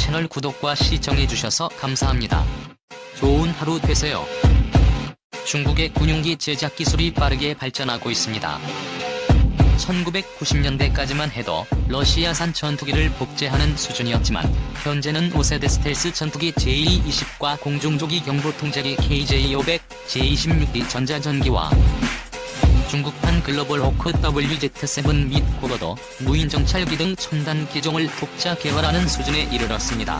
채널 구독과 시청해주셔서 감사합니다. 좋은 하루 되세요. 중국의 군용기 제작 기술이 빠르게 발전하고 있습니다. 1990년대까지만 해도 러시아산 전투기를 복제하는 수준이었지만 현재는 5세대 스텔스 전투기 J-20과 공중조기 경보통제기 KJ-500, J-26D 전자전기와 중국판 글로벌 호크 WZ-7 및 고고도, 무인정찰기 등 첨단 기종을 독자 개발하는 수준에 이르렀습니다.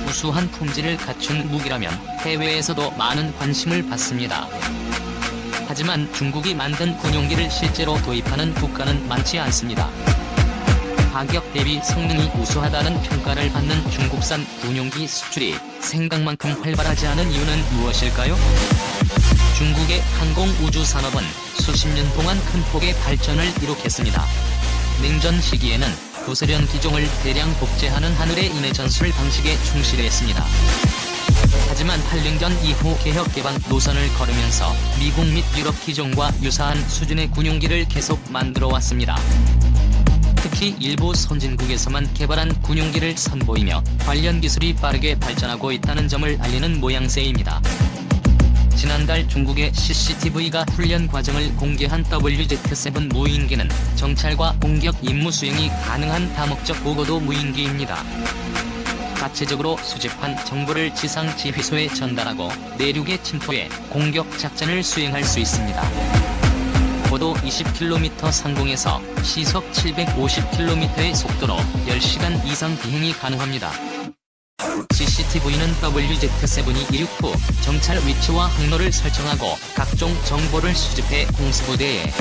우수한 품질을 갖춘 무기라면 해외에서도 많은 관심을 받습니다. 하지만 중국이 만든 군용기를 실제로 도입하는 국가는 많지 않습니다. 가격 대비 성능이 우수하다는 평가를 받는 중국산 군용기 수출이 생각만큼 활발하지 않은 이유는 무엇일까요? 중국의 항공우주 산업은 수십 년 동안 큰 폭의 발전을 이룩했습니다. 냉전 시기에는 구세련 기종을 대량 복제하는 하늘의 인해 전술 방식에 충실했습니다. 하지만 한랭전 이후 개혁 개방 노선을 걸으면서 미국 및 유럽 기종과 유사한 수준의 군용기를 계속 만들어 왔습니다. 특히 일부 선진국에서만 개발한 군용기를 선보이며 관련 기술이 빠르게 발전하고 있다는 점을 알리는 모양새입니다. 지난달 중국의 CCTV가 훈련 과정을 공개한 WZ-7 무인기는 정찰과 공격 임무 수행이 가능한 다목적 고고도 무인기입니다. 자체적으로 수집한 정보를 지상 지휘소에 전달하고 내륙에 침투해 공격 작전을 수행할 수 있습니다. 고도 20km 상공에서 시속 750km의 속도로 10시간 이상 비행이 가능합니다. CCTV는 WZ-7이 이륙 후 정찰 위치와 항로를 설정하고 각종 정보를 수집해 공수부대에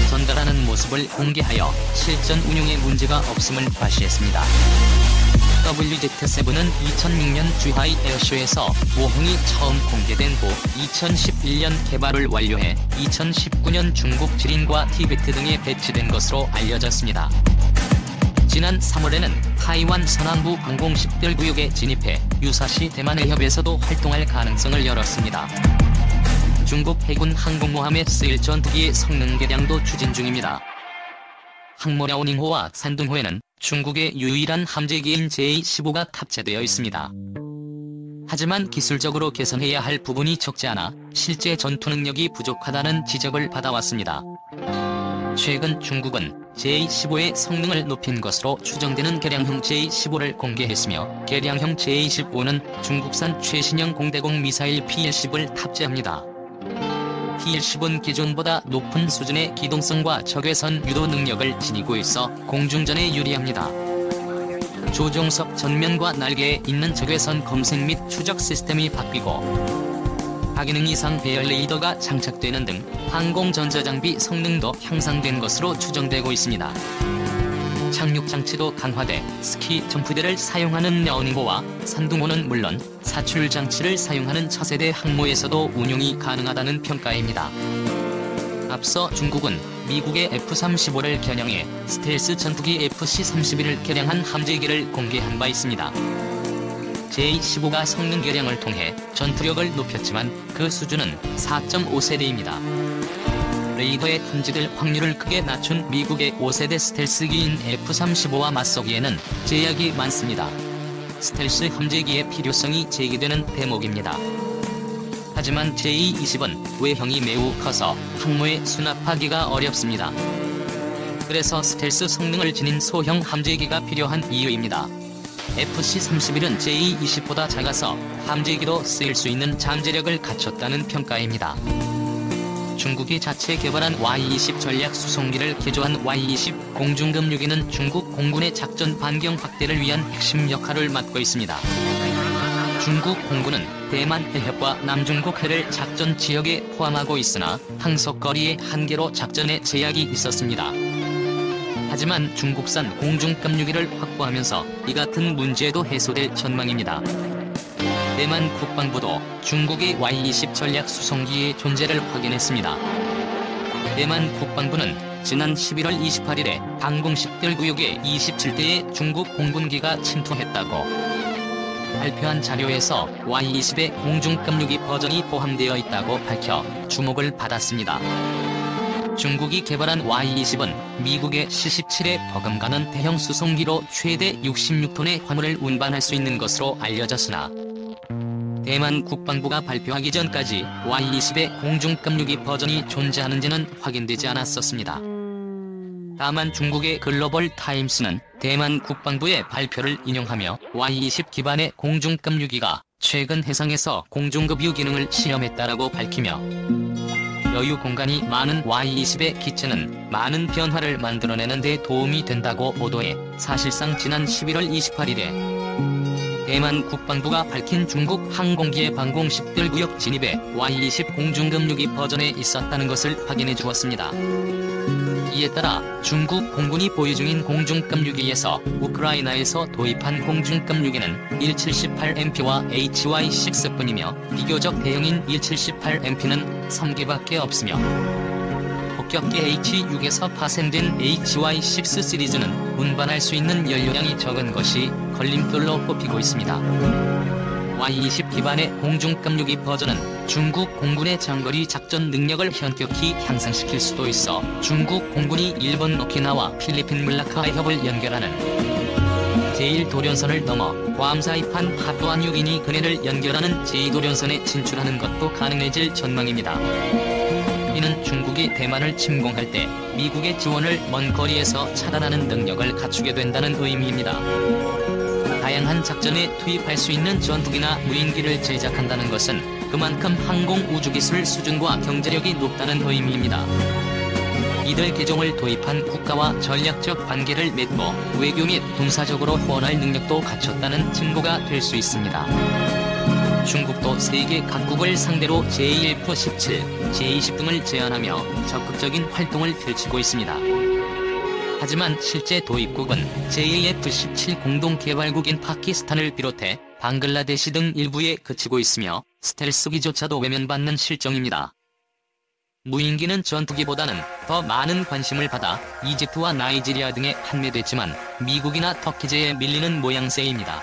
전달하는 모습을 공개하여 실전 운용에 문제가 없음을 과시했습니다. WZ-7은 2006년 쥐하이 에어쇼에서 모형이 처음 공개된 후 2011년 개발을 완료해 2019년 중국 지린과 티베트 등에 배치된 것으로 알려졌습니다. 지난 3월에는 타이완 서남부 방공식별 구역에 진입해 유사시 대만해 협에서도 활동할 가능성을 열었습니다. 중국 해군 항공모함에 쓰일 전투기의 성능 개량도 추진 중입니다. 항모 랴오닝호와 산둥호에는 중국의 유일한 함재기인 J-15가 탑재되어 있습니다. 하지만 기술적으로 개선해야 할 부분이 적지 않아 실제 전투 능력이 부족하다는 지적을 받아왔습니다. 최근 중국은 J-15의 성능을 높인 것으로 추정되는 개량형 J-15를 공개했으며 개량형 J-15는 중국산 최신형 공대공 미사일 PL-10을 탑재합니다. PL-10은 기존보다 높은 수준의 기동성과 적외선 유도 능력을 지니고 있어 공중전에 유리합니다. 조종석 전면과 날개에 있는 적외선 검색 및 추적 시스템이 바뀌고 다기능 이상 배열 레이더가 장착되는 등 항공 전자장비 성능도 향상된 것으로 추정되고 있습니다. 착륙 장치도 강화돼 스키 점프대를 사용하는 랴오닝호와 산둥호는 물론 사출 장치를 사용하는 차세대 항모에서도 운용이 가능하다는 평가입니다. 앞서 중국은 미국의 F-35를 겨냥해 스텔스 전투기 FC-31을 개량한 함재기를 공개한 바 있습니다. J-15가 성능 개량을 통해 전투력을 높였지만 그 수준은 4.5세대입니다. 레이더에 탐지될 확률을 크게 낮춘 미국의 5세대 스텔스기인 F-35와 맞서기에는 제약이 많습니다. 스텔스 함재기의 필요성이 제기되는 대목입니다. 하지만 J-20은 외형이 매우 커서 항모에 수납하기가 어렵습니다. 그래서 스텔스 성능을 지닌 소형 함재기가 필요한 이유입니다. FC-31은 J-20보다 작아서 함재기로 쓰일 수 있는 잠재력을 갖췄다는 평가입니다. 중국이 자체 개발한 Y-20 전략 수송기를 개조한 Y-20 공중급유기는 중국 공군의 작전 반경 확대를 위한 핵심 역할을 맡고 있습니다. 중국 공군은 대만 해협과 남중국 해를 작전 지역에 포함하고 있으나 항속거리의 한계로 작전에 제약이 있었습니다. 하지만 중국산 공중급유기를 확보하면서 이 같은 문제도 해소될 전망입니다. 대만 국방부도 중국의 Y-20 전략 수송기의 존재를 확인했습니다. 대만 국방부는 지난 11월 28일에 방공식별 구역에 27대의 중국 공군기가 침투했다고 발표한 자료에서 Y-20의 공중급유기 버전이 포함되어 있다고 밝혀 주목을 받았습니다. 중국이 개발한 Y-20은 미국의 C-17에 버금가는 대형 수송기로 최대 66톤의 화물을 운반할 수 있는 것으로 알려졌으나 대만 국방부가 발표하기 전까지 Y-20의 공중급유기 버전이 존재하는지는 확인되지 않았었습니다. 다만 중국의 글로벌 타임스는 대만 국방부의 발표를 인용하며 Y-20 기반의 공중급유기가 최근 해상에서 공중급유 기능을 시험했다라고 밝히며 여유 공간이 많은 Y-20의 기체는 많은 변화를 만들어내는 데 도움이 된다고 보도해 사실상 지난 11월 28일에 대만 국방부가 밝힌 중국 항공기의 방공 10별 구역 진입에 Y-20 공중급유기 버전에 있었다는 것을 확인해 주었습니다. 이에 따라 중국 공군이 보유 중인 공중급유기에서 우크라이나에서 도입한 공중급유기는 1718MP와 HY6뿐이며 비교적 대형인 1718MP는 3개밖에 없으며 폭격기 H6에서 파생된 HY6 시리즈는 운반할 수 있는 연료량이 적은 것이 걸림돌로 꼽히고 있습니다. Y-20 기반의 공중급유기 버전은 중국 공군의 장거리 작전 능력을 현격히 향상시킬 수도 있어 중국 공군이 일본 오키나와 필리핀 물라카 해협을 연결하는 제1도련선을 넘어 괌 사이판 파푸아 뉴기니 근해를 연결하는 제2도련선에 진출하는 것도 가능해질 전망입니다. 이는 중국이 대만을 침공할 때 미국의 지원을 먼 거리에서 차단하는 능력을 갖추게 된다는 의미입니다. 다양한 작전에 투입할 수 있는 전투기나 무인기를 제작한다는 것은 그만큼 항공우주기술 수준과 경제력이 높다는 의미입니다. 이들 기종을 도입한 국가와 전략적 관계를 맺고 외교 및 군사적으로 후원할 능력도 갖췄다는 증거가 될 수 있습니다. 중국도 세계 각국을 상대로 JF-17, J-20 등을 제안하며 적극적인 활동을 펼치고 있습니다. 하지만 실제 도입국은 JF-17 공동개발국인 파키스탄을 비롯해 방글라데시 등 일부에 그치고 있으며 스텔스기조차도 외면받는 실정입니다. 무인기는 전투기보다는 더 많은 관심을 받아 이집트와 나이지리아 등에 판매됐지만 미국이나 터키제에 밀리는 모양새입니다.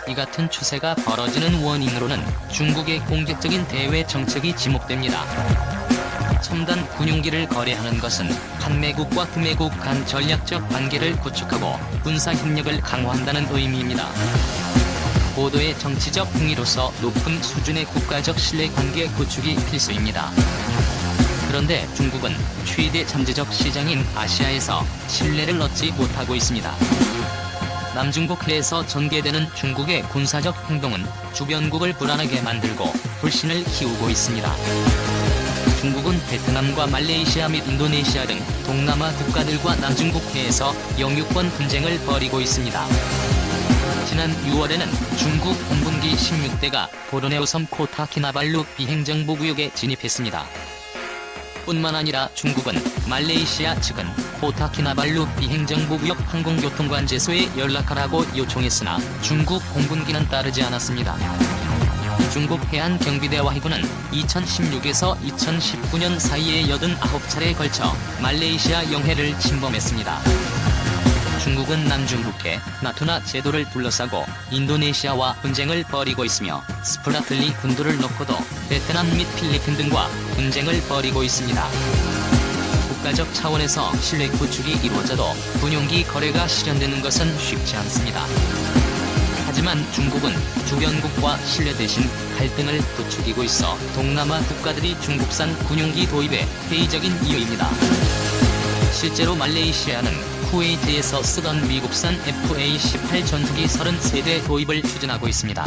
이 같은 추세가 벌어지는 원인으로는 중국의 공격적인 대외 정책이 지목됩니다. 첨단 군용기를 거래하는 것은 판매국과 구매국 간 전략적 관계를 구축하고 군사협력을 강화한다는 의미입니다. 고도의 정치적 행위로서 높은 수준의 국가적 신뢰관계 구축이 필수입니다. 그런데 중국은 최대 잠재적 시장인 아시아에서 신뢰를 얻지 못하고 있습니다. 남중국 해에서 전개되는 중국의 군사적 행동은 주변국을 불안하게 만들고 불신을 키우고 있습니다. 중국은 베트남과 말레이시아 및 인도네시아 등 동남아 국가들과 남중국 해에서 영유권 분쟁을 벌이고 있습니다. 지난 6월에는 중국 공군기 16대가 보르네오 섬 코타키나발루 비행정보구역에 진입했습니다. 뿐만 아니라 중국은 말레이시아 측은 코타키나발루 비행정보구역 항공교통관제소에 연락하라고 요청했으나 중국 공군기는 따르지 않았습니다. 중국 해안경비대와 해군은 2016에서 2019년 사이에 89차례에 걸쳐 말레이시아 영해를 침범했습니다. 중국은 남중국해 나투나 제도를 둘러싸고 인도네시아와 분쟁을 벌이고 있으며 스프라틀리 군도를 놓고도 베트남 및 필리핀 등과 분쟁을 벌이고 있습니다. 국가적 차원에서 신뢰 구축이 이루어져도 군용기 거래가 실현되는 것은 쉽지 않습니다. 하지만 중국은 주변국과 신뢰 대신 갈등을 부추기고 있어 동남아 국가들이 중국산 군용기 도입에 회의적인 이유입니다. 실제로 말레이시아는 쿠웨이트에서 쓰던 미국산 FA-18 전투기 33대 도입을 추진하고 있습니다.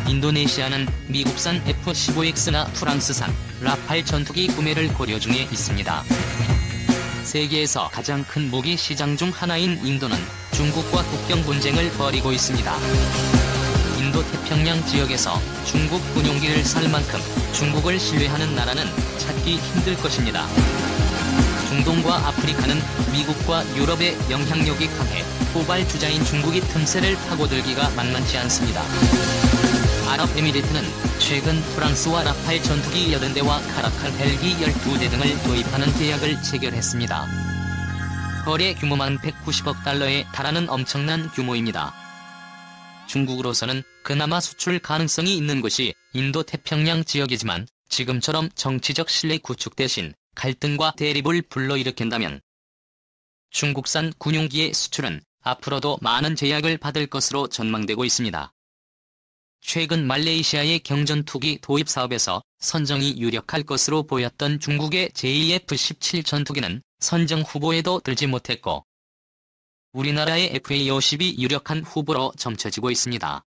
인도네시아는 미국산 F-15X나 프랑스산 라팔 전투기 구매를 고려 중에 있습니다. 세계에서 가장 큰 무기 시장 중 하나인 인도는 중국과 국경 분쟁을 벌이고 있습니다. 인도-태평양 지역에서 중국 군용기를 살 만큼 중국을 신뢰하는 나라는 찾기 힘들 것입니다. 중동과 아프리카는 미국과 유럽의 영향력이 강해 포괄주자인 중국이 틈새를 파고들기가 만만치 않습니다. 아랍에미리트는 최근 프랑스와 라팔 전투기 80대와 카라칼 헬기 12대 등을 도입하는 계약을 체결했습니다. 거래 규모만 190억 달러에 달하는 엄청난 규모입니다. 중국으로서는 그나마 수출 가능성이 있는 곳이 인도-태평양 지역이지만 지금처럼 정치적 신뢰 구축 대신 갈등과 대립을 불러일으킨다면 중국산 군용기의 수출은 앞으로도 많은 제약을 받을 것으로 전망되고 있습니다. 최근 말레이시아의 경전투기 도입 사업에서 선정이 유력할 것으로 보였던 중국의 JF-17 전투기는 선정 후보에도 들지 못했고 우리나라의 FA-50이 유력한 후보로 점쳐지고 있습니다.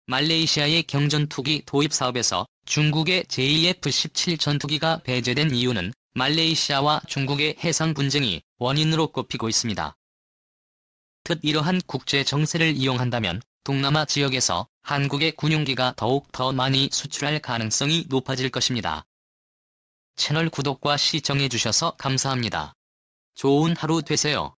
말레이시아의 경전투기 도입 사업에서 중국의 JF-17 전투기가 배제된 이유는 말레이시아와 중국의 해상 분쟁이 원인으로 꼽히고 있습니다. 특 이러한 국제 정세를 이용한다면 동남아 지역에서 한국의 군용기가 더욱 더 많이 수출할 가능성이 높아질 것입니다. 채널 구독과 시청해주셔서 감사합니다. 좋은 하루 되세요.